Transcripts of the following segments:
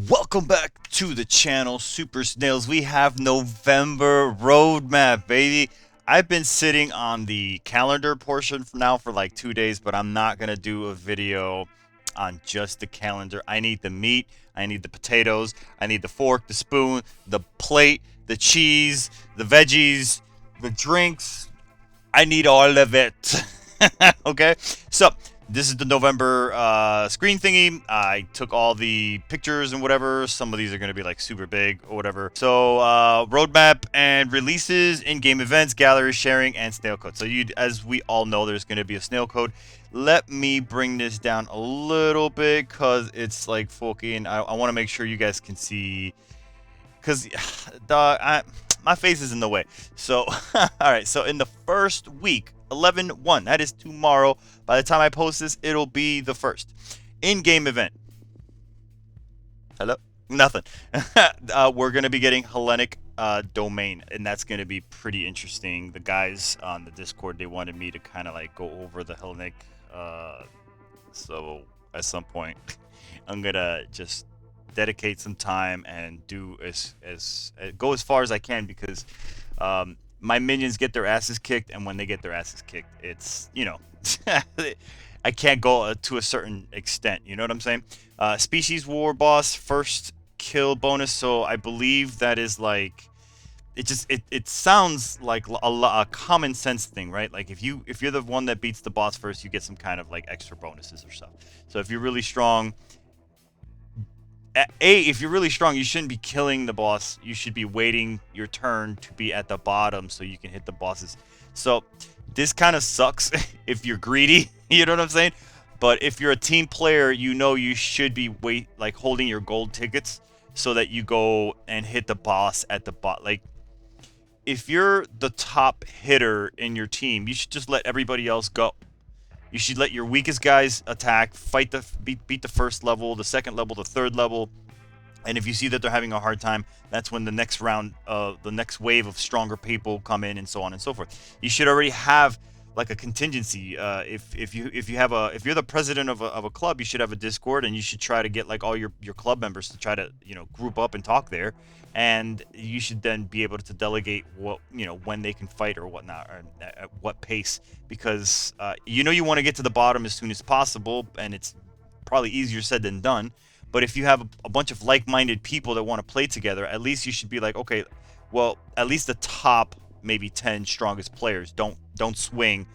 Welcome back to the channel, Super Snails. We have November roadmap, baby. I've been sitting on the calendar portion for now for like 2 days, but I'm not gonna do a video on just the calendar. I need the meat, I need the potatoes, I need the fork, the spoon, the plate, the cheese, the veggies, the drinks. I need all of it. Okay, so this is the November screen thingy. I took all the pictures and whatever. Some of these are going to be like super big or whatever. So roadmap and releases, in-game events, gallery sharing, and snail code. So as we all know, there's going to be a snail code. Let me bring this down a little bit because it's like fucking. I want to make sure you guys can see because my face is in the way. So, all right. So in the first week, 11/1, that is tomorrow. By the time I post this, it'll be the first in-game event. Hello? Nothing. We're gonna be getting Hellenic domain, and that's gonna be pretty interesting. The guys on the Discord, they wanted me to kind of like go over the Hellenic. So at some point, I'm gonna just dedicate some time and do go as far as I can because my minions get their asses kicked, and when they get their asses kicked, it's I can't go to a certain extent. You know what I'm saying? Species war boss first kill bonus. So I believe that is like it sounds like a common sense thing, right? Like if you're the one that beats the boss first, you get some kind of like extra bonuses or stuff. So if you're really strong, if you're really strong, you shouldn't be killing the boss. You should be waiting your turn to be at the bottom so you can hit the bosses. So this kind of sucks if you're greedy. You know what I'm saying? But if you're a team player, you should be holding your gold tickets so that you go and hit the boss at the bot. Like if you're the top hitter in your team, you should just let everybody else go. You should let your weakest guys attack, beat the first level, the second level, the third level, and if you see that they're having a hard time, that's when the next round, the next wave of stronger people come in, and so on and so forth. You should already have like a contingency. If you're the president of a club, you should have a Discord, and you should try to get like all your club members to try to group up and talk there, and you should then be able to delegate what when they can fight or whatnot, or at what pace, because you want to get to the bottom as soon as possible, and it's probably easier said than done. But if you have a bunch of like-minded people that want to play together, at least you should be like, okay, well, at least the top maybe 10 strongest players don't swing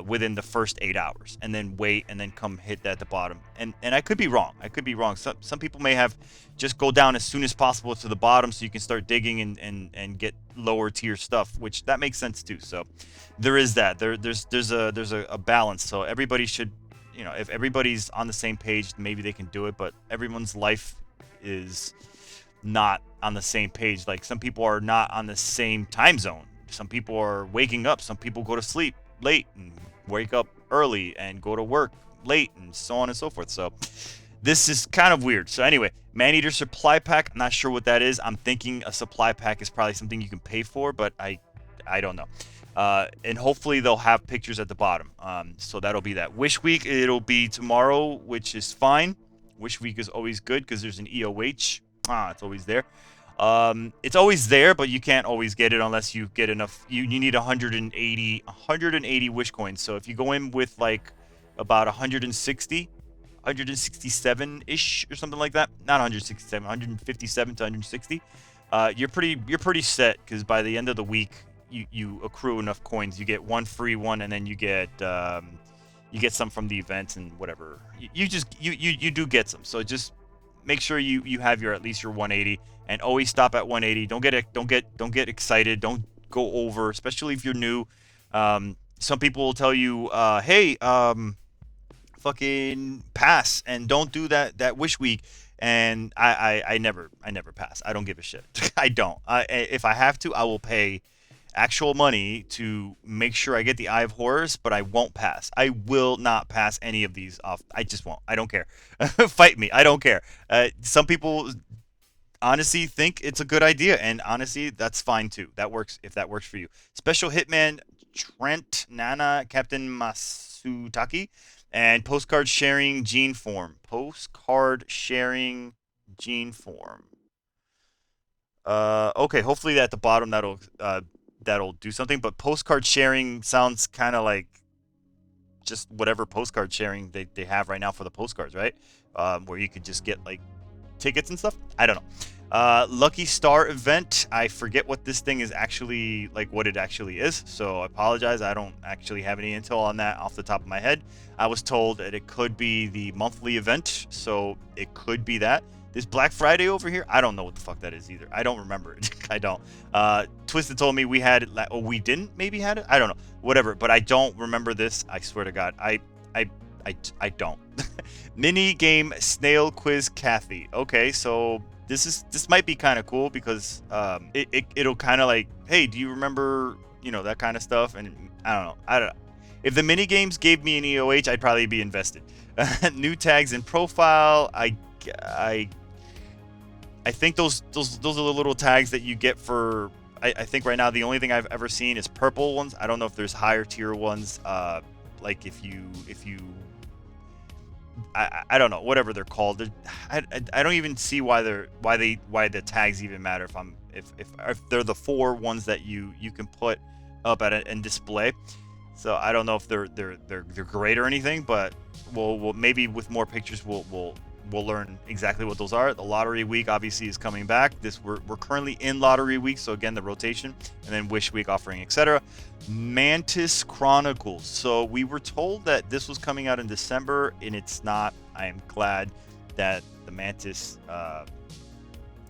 within the first 8 hours, and then wait and then come hit that at the bottom. And I could be wrong. I could be wrong. Some people may have just go down as soon as possible to the bottom so you can start digging and get lower tier stuff, which that makes sense too. So there is that. There's a balance. So everybody should, if everybody's on the same page, maybe they can do it, but everyone's life is not on the same page. Like some people are not on the same time zone. Some people are waking up. Some people go to sleep late and wake up early and go to work late, and so on and so forth. So this is kind of weird. So anyway, Maneater supply pack. I'm not sure what that is. I'm thinking a supply pack is probably something you can pay for, but I don't know. And hopefully they'll have pictures at the bottom. So that'll be that. Wish Week, it'll be tomorrow, which is fine. Wish Week is always good because there's an EOH. It's always there. It's always there, but you can't always get it unless you get enough. You need 180 wish coins. So if you go in with like about 167-ish or something like that, not 167, 157 to 160, you're pretty set, because by the end of the week you accrue enough coins. You get one free one, and then you get some from the event and whatever. You do get some. So just make sure you have at least your 180, and always stop at 180. Don't get excited. Don't go over, especially if you're new. Some people will tell you, hey, fucking pass and don't do that wish week. And I never pass. I don't give a shit. I don't. If I have to, I will pay actual money to make sure I get the Eye of Horrors, but I won't pass. I will not pass any of these off. I just won't. I don't care. Fight me. I don't care. Some people honestly think it's a good idea, and honestly, that's fine too. That works if that works for you. Special Hitman Trent Nana Captain Masutaki, and postcard sharing gene form. Postcard sharing Gene form. Okay, hopefully at the bottom that'll do something. But postcard sharing sounds kind of like just whatever postcard sharing they have right now for the postcards, right? Where you could just get like tickets and stuff. I don't know. Lucky Star event. I forget what this thing is actually like, what it actually is. So I apologize. I don't actually have any intel on that off the top of my head. I was told that it could be the monthly event, so it could be that. This Black Friday over here, I don't know what the fuck that is either. I don't remember it. I don't. Twisted told me we had it. We didn't. Maybe had it. I don't know. Whatever. But I don't remember this. I swear to God. I don't. Mini game Snail quiz Kathy. Okay, so this might be kind of cool because it'll kind of like, hey, do you remember, that kind of stuff? And I don't know. If the mini games gave me an EOH, I'd probably be invested. New tags in profile. I think those are the little tags that you get for. I think right now the only thing I've ever seen is purple ones. I don't know if there's higher tier ones. Like if you I don't know, whatever they're called. I don't even see why the tags even matter if they're the 4 ones that you can put up at it and display. So I don't know if they're great or anything, but we'll maybe with more pictures we'll learn exactly what those are. The lottery week obviously is coming back. We're currently in lottery week, so again the rotation, and then wish week offering, etc. Mantis Chronicles. So we were told that this was coming out in December, and it's not. I am glad that the Mantis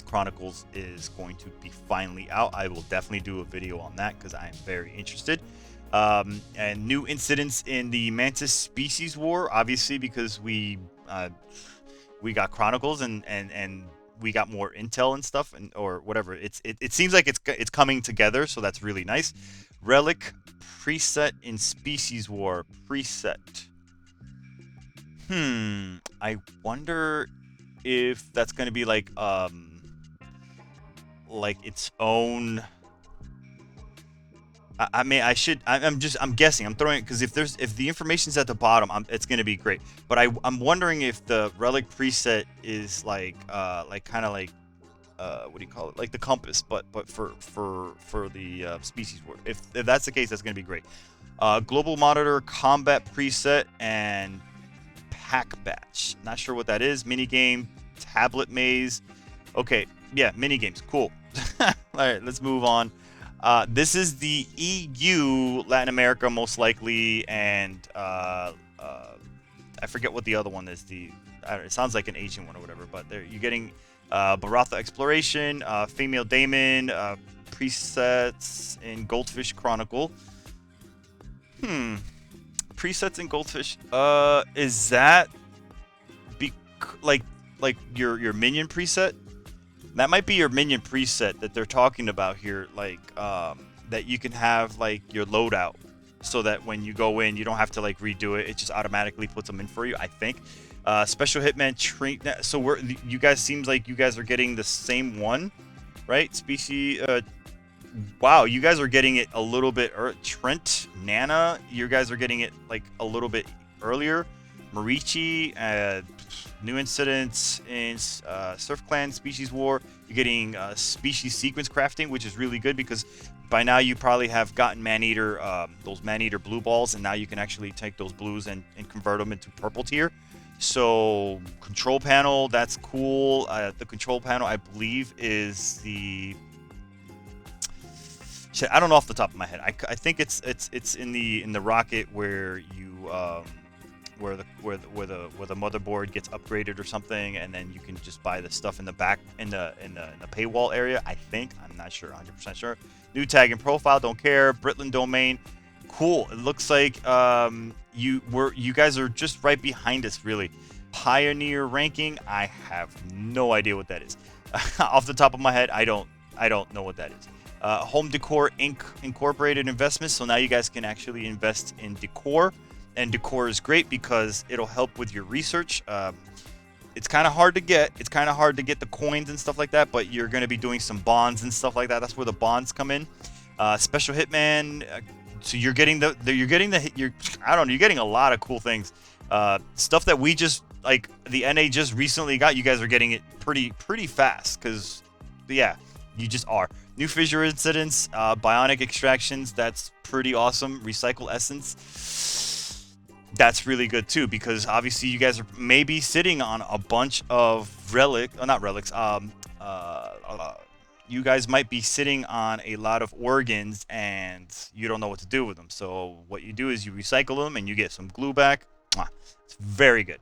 Chronicles is going to be finally out. I will definitely do a video on that because I am very interested. And new incidents in the Mantis species war, obviously, because we got Chronicles and we got more intel and stuff, or whatever. It seems like it's coming together, so that's really nice. Relic preset in species war preset. I wonder if that's going to be like its own. I mean, I'm guessing. I'm throwing it because if the information's at the bottom, it's gonna be great. But I'm wondering if the relic preset is like kind of like what do you call it? Like the compass, but for the species war. If that's the case, that's gonna be great. Global monitor combat preset and pack batch. Not sure what that is. Minigame tablet maze. Okay, yeah, minigames. Cool. All right, let's move on. This is the EU, Latin America, most likely, and I forget what the other one is. It sounds like an Asian one or whatever, but you're getting Baratha Exploration, Female Daemon, presets in Goldfish Chronicle. Presets in Goldfish. Is that like your minion preset? That might be your minion preset that they're talking about here, like that you can have like your loadout, so that when you go in, you don't have to like redo it. It just automatically puts them in for you, I think. Special Hitman Treat. So you guys seems like you guys are getting the same one, right? Species. Wow, you guys are getting it a little bit. Trent, Nana, you guys are getting it like a little bit earlier. Marichi, new incidents in Surf Clan Species War. You're getting species sequence crafting, which is really good because by now you probably have gotten Maneater, those Maneater blue balls, and now you can actually take those blues and convert them into purple tier. So control panel, that's cool. The control panel, I believe, is the. I don't know off the top of my head. I think it's in the rocket where you where the motherboard gets upgraded or something, and then you can just buy the stuff in the back in the paywall area. I think, I'm not sure, 100% sure. New tag and profile, don't care. Britland domain, cool. It looks like you guys are just right behind us, really. Pioneer ranking, I have no idea what that is. Off the top of my head, I don't know what that is. Home Decor Inc. Incorporated investments. So now you guys can actually invest in decor, and decor is great because it'll help with your research. It's kind of hard to get. It's kind of hard to get the coins and stuff like that, but you're going to be doing some bonds and stuff like that. That's where the bonds come in. Special Hitman. So you're getting you're getting a lot of cool things. Stuff that we just like the NA just recently got, you guys are getting it pretty fast, because yeah, you just are. New fissure incidents, bionic extractions, that's pretty awesome. Recycle essence, that's really good too, because obviously you guys are maybe sitting on a bunch of not relics, you guys might be sitting on a lot of organs and you don't know what to do with them. So what you do is you recycle them and you get some glue back. It's very good.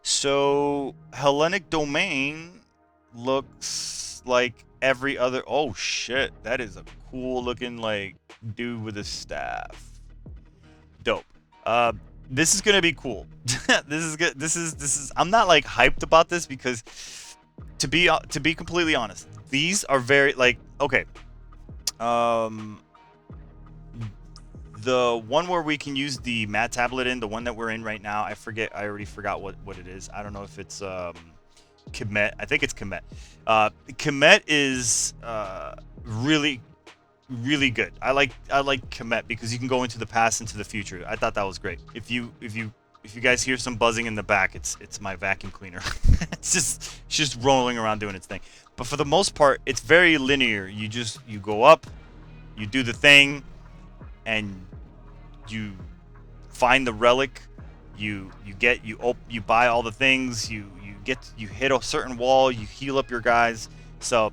So Hellenic domain looks like every other. Oh shit, that is a cool looking like dude with a staff. Dope. This is gonna be cool. This is good. This is. I'm not like hyped about this, because to be completely honest, these are very like, okay. The one where we can use the mat tablet in, the one that we're in right now, I already forgot what it is. I don't know if it's Kemet. I think it's Kemet. Kemet is really good. I like Kemet because you can go into the past, into the future. I thought that was great. If you guys hear some buzzing in the back, it's my vacuum cleaner. it's just rolling around doing its thing. But for the most part, it's very linear. You go up, you do the thing, and you find the relic. You buy all the things. You hit a certain wall. You heal up your guys. So,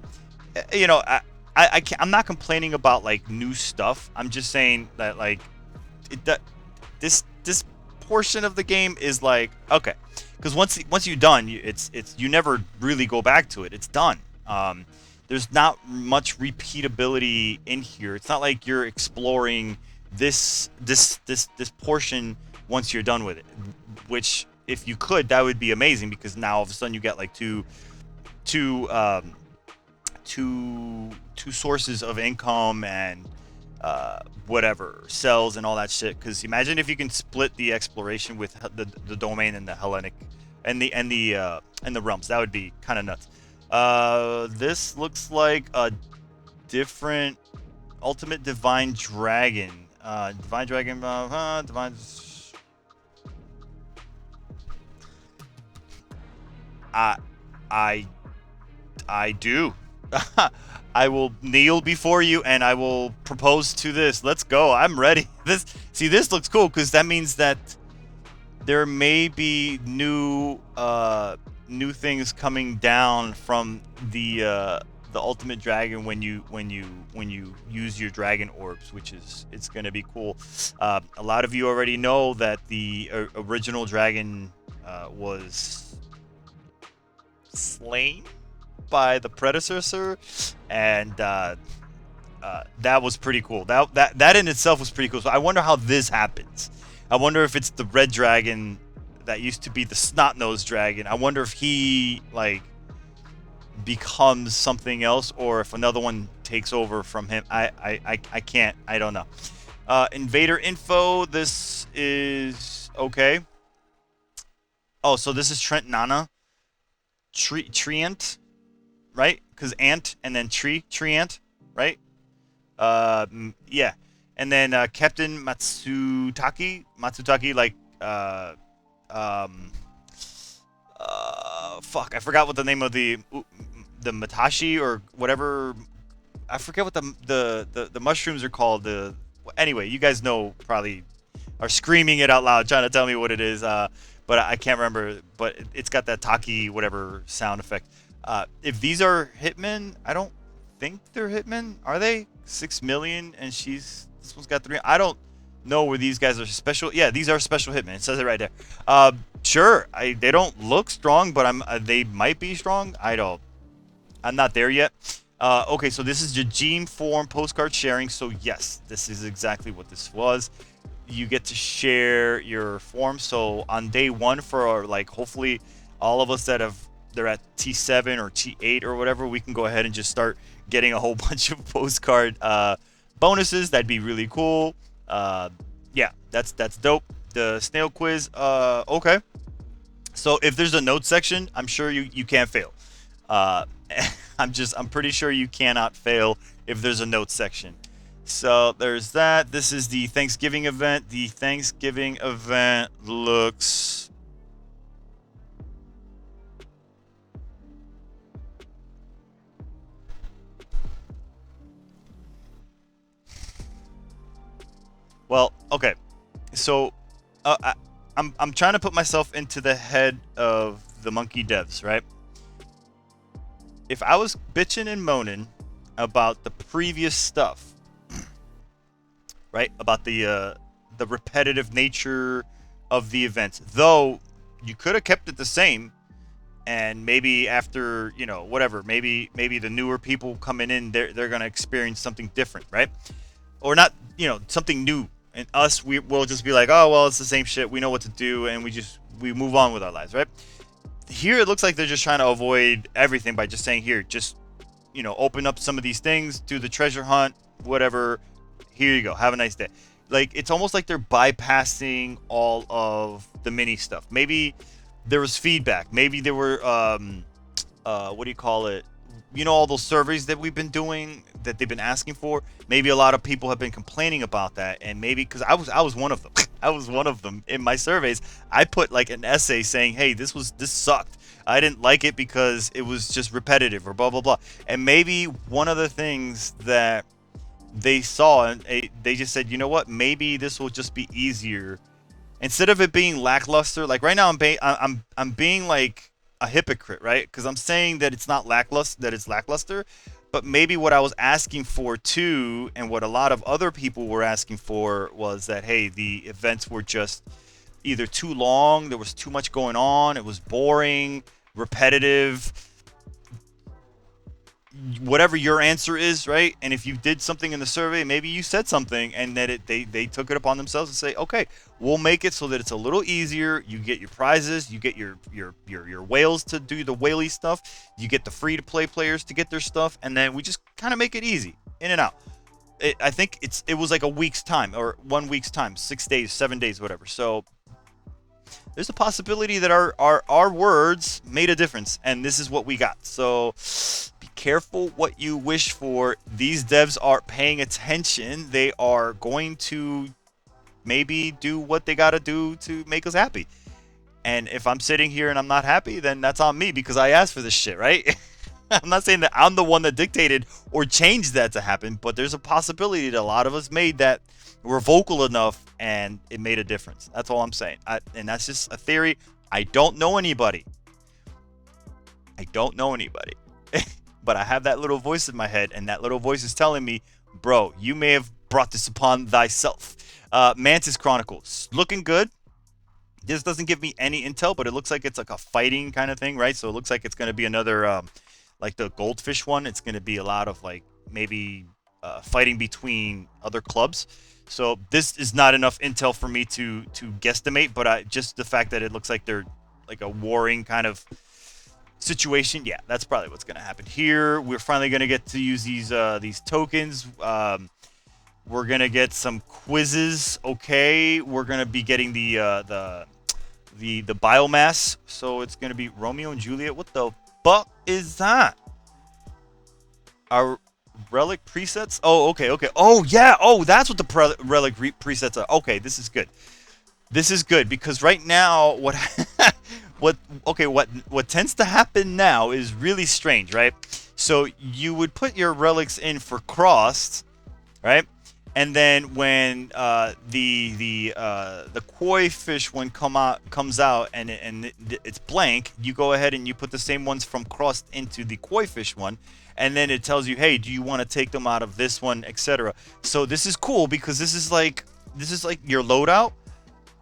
you know, I'm not complaining about like new stuff. I'm just saying that like this portion of the game is like, okay, because once you're done, you never really go back to it. It's done. There's not much repeatability in here. It's not like you're exploring this portion once you're done with it. Which, if you could, that would be amazing, because now all of a sudden you get like two sources of income and whatever, cells and all that shit. Because imagine if you can split the exploration with the domain and the Hellenic and the realms. That would be kind of nuts. This looks like a different ultimate divine dragon. Divine dragon. Divine. I do. I will kneel before you and I will propose to this. Let's go. I'm ready. This looks cool, because that means that there may be new things coming down from the ultimate dragon when you use your dragon orbs, which is, it's going to be cool. A lot of you already know that the original dragon was slain by the predecessor, and that was pretty cool. That in itself was pretty cool. So I wonder how this happens. I wonder if it's the red dragon that used to be the snot-nosed dragon. I wonder if he like becomes something else, or if another one takes over from him. I can't. I don't know. Invader info. This is okay. Oh, so this is Trent Nana. Treant, right? Because ant and then treant, right? Yeah. And then Captain Matsutaki, like fuck, I forgot what the name of the Matashi or whatever. I forget what the mushrooms are called. Anyway, you guys know, probably are screaming it out loud, trying to tell me what it is. But I can't remember. But it's got that Taki whatever sound effect. If these are hitmen, I don't think they're hitmen. Are they? 6 million, and this one's got 3. I don't know where these guys are special. Yeah, these are special hitmen. It says it right there. Sure. They don't look strong, but they might be strong. I'm not there yet. Okay, so this is Jajim form postcard sharing. So yes, this is exactly what this was. You get to share your form. So on day 1, for like hopefully all of us they're at T7 or T8 or whatever, we can go ahead and just start getting a whole bunch of postcard bonuses. That'd be really cool. Yeah, that's dope. The snail quiz. Okay. So if there's a note section, I'm sure you can't fail. I'm pretty sure you cannot fail if there's a note section. So there's that. This is the Thanksgiving event. The Thanksgiving event looks So I'm trying to put myself into the head of the monkey devs, right? If I was bitching and moaning about the previous stuff, right? About the repetitive nature of the events, though you could have kept it the same, and maybe after, you know, whatever, maybe the newer people coming in, they're gonna experience something different, right? Or not, you know, something new. And us, will just be like, oh well, it's the same shit. We know what to do, and we move on with our lives, right? Here it looks like they're just trying to avoid everything by just saying, here, just, you know, open up some of these things, do the treasure hunt, whatever. Here you go. Have a nice day. Like, it's almost like they're bypassing all of the mini stuff. Maybe there was feedback. Maybe there were what do you call it? You know, all those surveys that we've been doing that they've been asking for. Maybe a lot of people have been complaining about that, and maybe because I was one of them. I was one of them in my surveys. I put like an essay saying, "Hey, this sucked. I didn't like it because it was just repetitive or blah blah blah." And maybe one of the things that they saw, and they just said, "You know what? Maybe this will just be easier instead of it being lackluster." Like right now, I'm being like a hypocrite, right? Because I'm saying that it's not lackluster, that it's lackluster, but maybe what I was asking for too, and what a lot of other people were asking for, was that, hey, the events were just either too long, there was too much going on, it was boring, repetitive, whatever your answer is, right? And if you did something in the survey, maybe you said something, and that they took it upon themselves to say, okay, we'll make it so that it's a little easier. You get your prizes, you get your whales to do the whaley stuff, you get the free to play players to get their stuff, and then we just kind of make it easy, in and out. I think it was like a week's time, or 1 week's time, 6 days, 7 days, whatever. So there's a possibility that our words made a difference, and this is what we got. So be careful what you wish for. These devs are paying attention. They are going to maybe do what they got to do to make us happy. And if I'm sitting here and I'm not happy, then that's on me, because I asked for this shit, right? I'm not saying that I'm the one that dictated or changed that to happen, but there's a possibility that a lot of us made that, were vocal enough, and it made a difference. That's all I'm saying. And that's just a theory. I don't know anybody. But I have that little voice in my head, and that little voice is telling me, bro, you may have brought this upon thyself. Mantis Chronicles, looking good. This doesn't give me any intel, but it looks like it's like a fighting kind of thing, right? So it looks like it's going to be another, like the goldfish one. It's going to be a lot of like maybe fighting between other clubs. So this is not enough intel for me to guesstimate, but just the fact that it looks like they're like a warring kind of situation, yeah, that's probably what's going to happen here. We're finally going to get to use these tokens. We're going to get some quizzes. Okay, we're going to be getting the biomass. So it's going to be Romeo and Juliet. What the fuck is that? Our relic presets? Oh, okay. Oh, yeah. Oh, that's what the relic presets are. Okay, this is good. This is good, because right now what tends to happen now is really strange, right? So you would put your relics in for crossed, right? And then when the koi fish one comes out and it's blank, you go ahead and you put the same ones from crossed into the koi fish one, and then it tells you, hey, do you want to take them out of this one, etc. So this is cool, because this is like your loadout,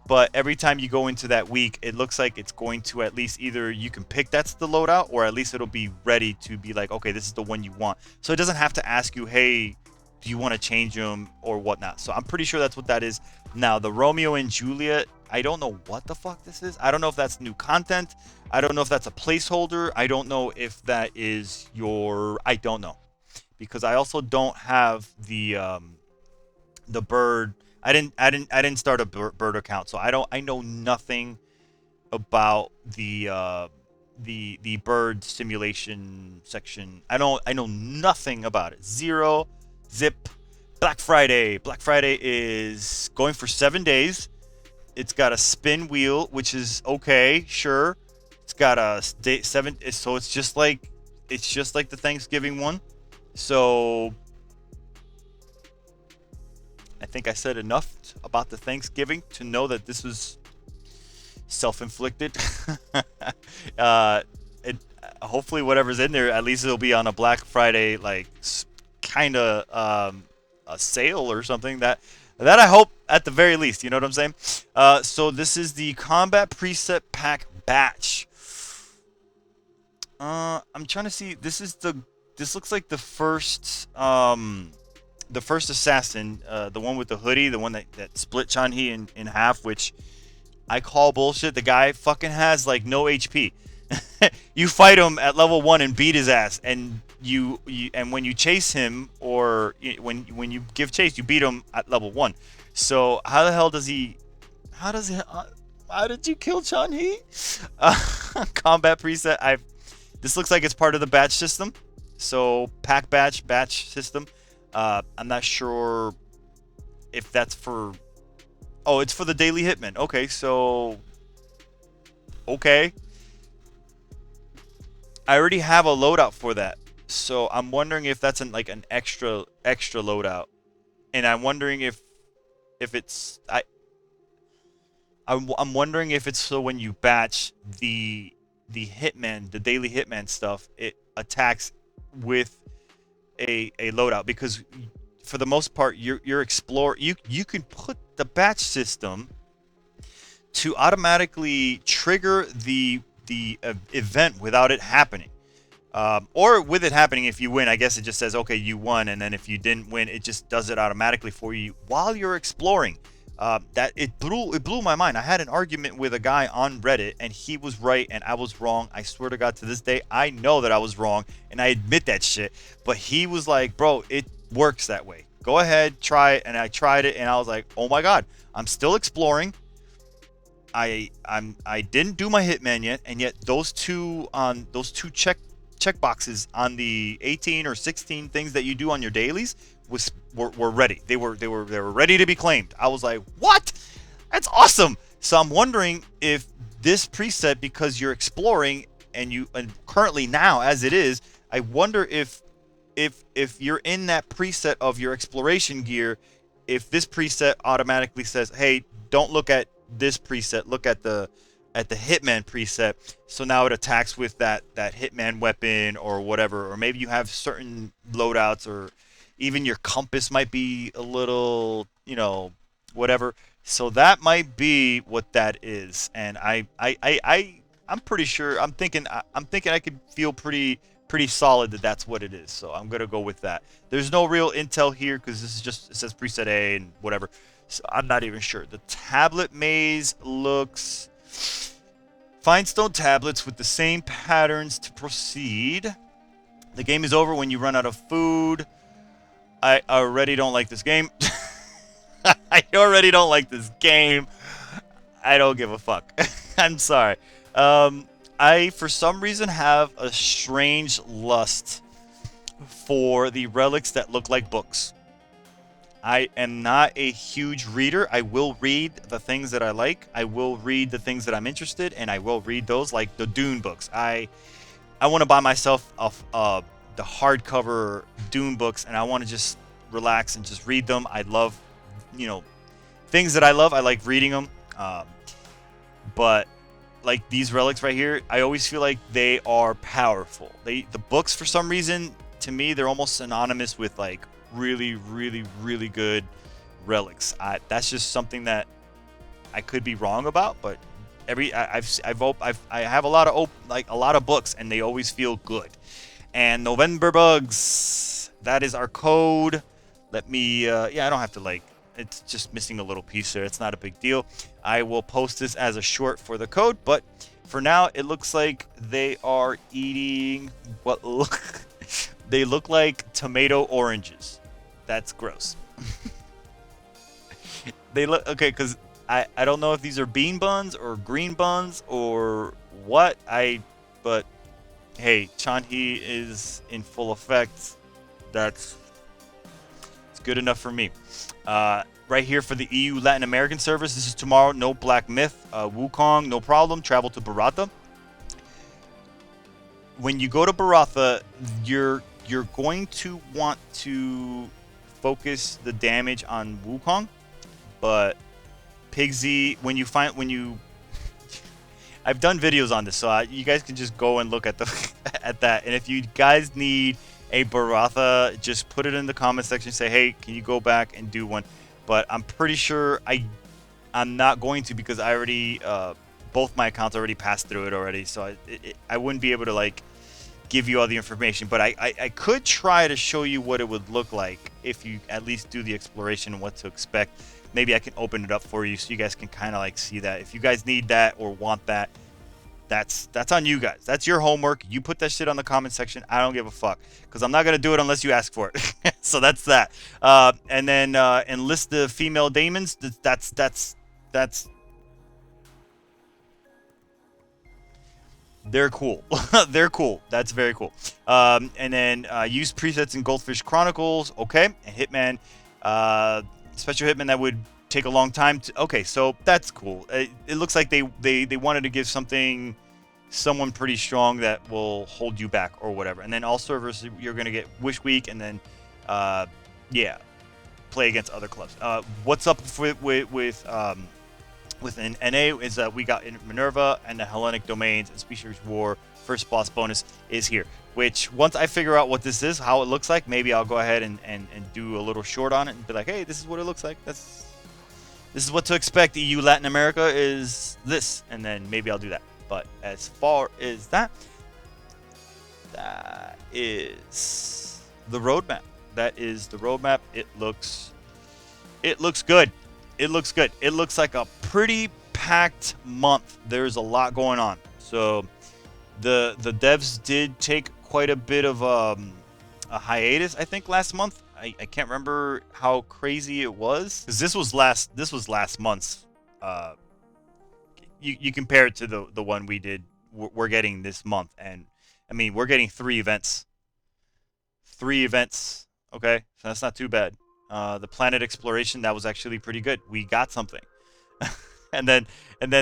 but every time you go into that week, it looks like it's going to at least either you can pick that's the loadout, or at least it'll be ready to be like, okay, this is the one you want. So it doesn't have to ask you, hey, do you want to change them or whatnot. So I'm pretty sure that's what that is. Now, the Romeo and Juliet, I don't know what the fuck this is. I don't know if that's new content. I don't know if that's a placeholder. I don't know if that is I don't know. Because I also don't have the bird. I didn't start a bird account, so I know nothing about the bird simulation section. I know nothing about it. Zero. Zip. Black Friday. Black Friday is going for 7 days. It's got a spin wheel, which is okay, sure. It's got a 7, so it's just like the Thanksgiving one. So I think I said enough about the Thanksgiving to know that this was self-inflicted. uh, it, hopefully whatever's in there, at least it'll be on a Black Friday, like, kind of a sale or something. That I hope at the very least. You know what I'm saying? So this is the Combat Preset Pack Batch. I'm trying to see. This looks like the first assassin, the one with the hoodie, the one that split Chan-Hee in half, which I call bullshit. The guy fucking has like no HP. You fight him at level 1 and beat his ass, and and when you chase him, or when you give chase, you beat him at level 1. So how the hell does he? How did you kill Chan-Hee? Combat preset. This looks like it's part of the batch system. So pack batch system. I'm not sure if that's for. Oh, it's for the daily hitman. Okay, so. Okay. I already have a loadout for that, so I'm wondering if that's like an extra loadout, and I'm wondering if it's I'm wondering if it's so when you batch the hitman, the daily hitman stuff, it attacks with a loadout, because for the most part you're explore you can put the batch system to automatically trigger the event without it happening, or with it happening. If you win, I guess it just says, okay, you won, and then if you didn't win, it just does it automatically for you while you're exploring. That it blew my mind. I had an argument with a guy on Reddit, and he was right and I was wrong. I swear to God, to this day I know that I was wrong, and I admit that shit, but he was like, bro, it works that way, go ahead, try it. And I tried it, and I was like, oh my God, I'm still exploring. I didn't do my hitman yet, and yet those two check boxes on the 18 or 16 things that you do on your dailies were ready. They were ready to be claimed. I was like, what? That's awesome. So I'm wondering if this preset, because you're exploring and currently now as it is, I wonder if you're in that preset of your exploration gear, if this preset automatically says, hey, don't look at this preset, look at the hitman preset, so now it attacks with that hitman weapon or whatever. Or maybe you have certain loadouts, or even your compass might be a little, whatever. So that might be what that is. And I'm pretty sure, I'm thinking I could feel pretty solid that that's what it is. So I'm gonna go with that. There's no real intel here because this is just, it says preset A and whatever. So I'm not even sure. The tablet maze looks Findstone tablets with the same patterns to proceed. The game is over when you run out of food. I already don't like this game. I already don't like this game. I don't give a fuck. I'm sorry. I, for some reason, have a strange lust for the relics that look like books. I am not a huge reader. I will read the things that I like. I will read the things that I'm interested in. I will read those, like the Dune books. I want to buy myself the hardcover Dune books, and I want to just relax and just read them. I love, things that I love. I like reading them. But like these relics right here, I always feel like they are powerful. The books, for some reason, to me, they're almost synonymous with like really, really, really good relics. That's just something that I could be wrong about, but I have a lot of books, and they always feel good. And November bugs, that is our code. Let me I don't have to it's just missing a little piece there. It's not a big deal. I will post this as a short for the code, but for now it looks like they are eating they look like tomato oranges. That's gross. They look okay, because I don't know if these are bean buns or green buns or what. But hey, Chan-Hee is in full effect. It's good enough for me. Right here for the EU Latin American service. This is tomorrow. No Black Myth. Wukong, no problem. Travel to Baratha. When you go to Baratha, you're going to want to focus the damage on Wukong, but Pigsy, when you I've done videos on this, so you guys can just go and look at the at that. And if you guys need a Baratha, just put it in the comment section. Say, hey, can you go back and do one? But I'm pretty sure I'm not going to, because I already both my accounts already passed through it already. So I wouldn't be able to like give you all the information. But I could try to show you what it would look like if you at least do the exploration and what to expect. Maybe I can open it up for you so you guys can kind of like see that. If you guys need that or want that, that's on you guys. That's your homework. You put that shit on the comment section. I don't give a fuck, because I'm not gonna do it unless you ask for it. So that's that. And then enlist the female daemons. That's they're cool. They're cool. That's very cool. And then use presets in Goldfish Chronicles. Okay. And Hitman. Special Hitman that would take a long time to... Okay, so that's cool. It looks like they wanted to give someone pretty strong that will hold you back or whatever. And then all servers, you're going to get Wish Week, and then, yeah, play against other clubs. What's up with an NA is that we got Minerva and the Hellenic domains and Species War first boss bonus is here. Which, once I figure out what this is, how it looks like, maybe I'll go ahead and do a little short on it and be like, hey, this is what it looks like. This is what to expect. EU Latin America is this. And then maybe I'll do that. But as far as that is the roadmap. That is the roadmap. It looks good. It looks good. It looks like a pretty packed month. There's a lot going on. So the devs did take quite a bit of a hiatus, I think, last month. I can't remember how crazy it was, because this was last month's. You compare it to the one we're getting this month, and I mean, we're getting 3 events. 3 events. Okay, so that's not too bad. The planet exploration, that was actually pretty good. We got something. and then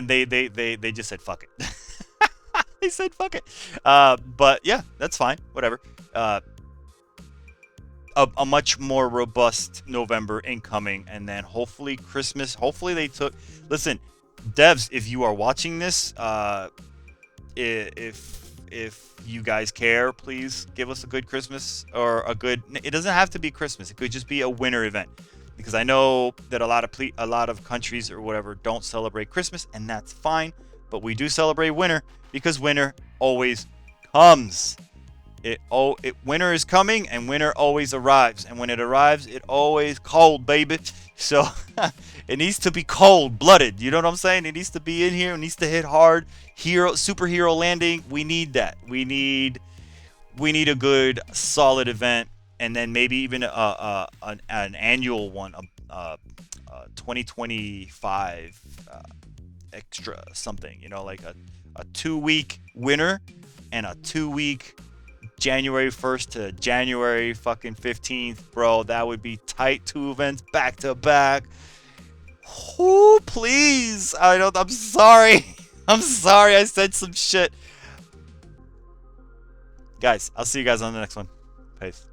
they just said fuck it. They said fuck it. But yeah, that's fine. Whatever. A much more robust November incoming, and then hopefully Christmas. Hopefully they took... Listen, devs, if you are watching this, if you guys care, please give us a good Christmas, or a good... It doesn't have to be Christmas. It could just be a winter event, because I know that a lot of countries or whatever don't celebrate Christmas, and that's fine. But we do celebrate winter, because winter always comes. Winter is coming, and winter always arrives. And when it arrives, it always cold, baby. So it needs to be cold-blooded. You know what I'm saying? It needs to be in here. It needs to hit hard. Superhero landing. We need that. We need a good, solid event, and then maybe even an annual one, 2025 extra something. You know, like a 2-week winter and a 2-week January 1st to January fucking 15th, bro. That would be tight. 2 events back to back. Oh, please. I'm sorry. I'm sorry I said some shit. Guys, I'll see you guys on the next one. Peace.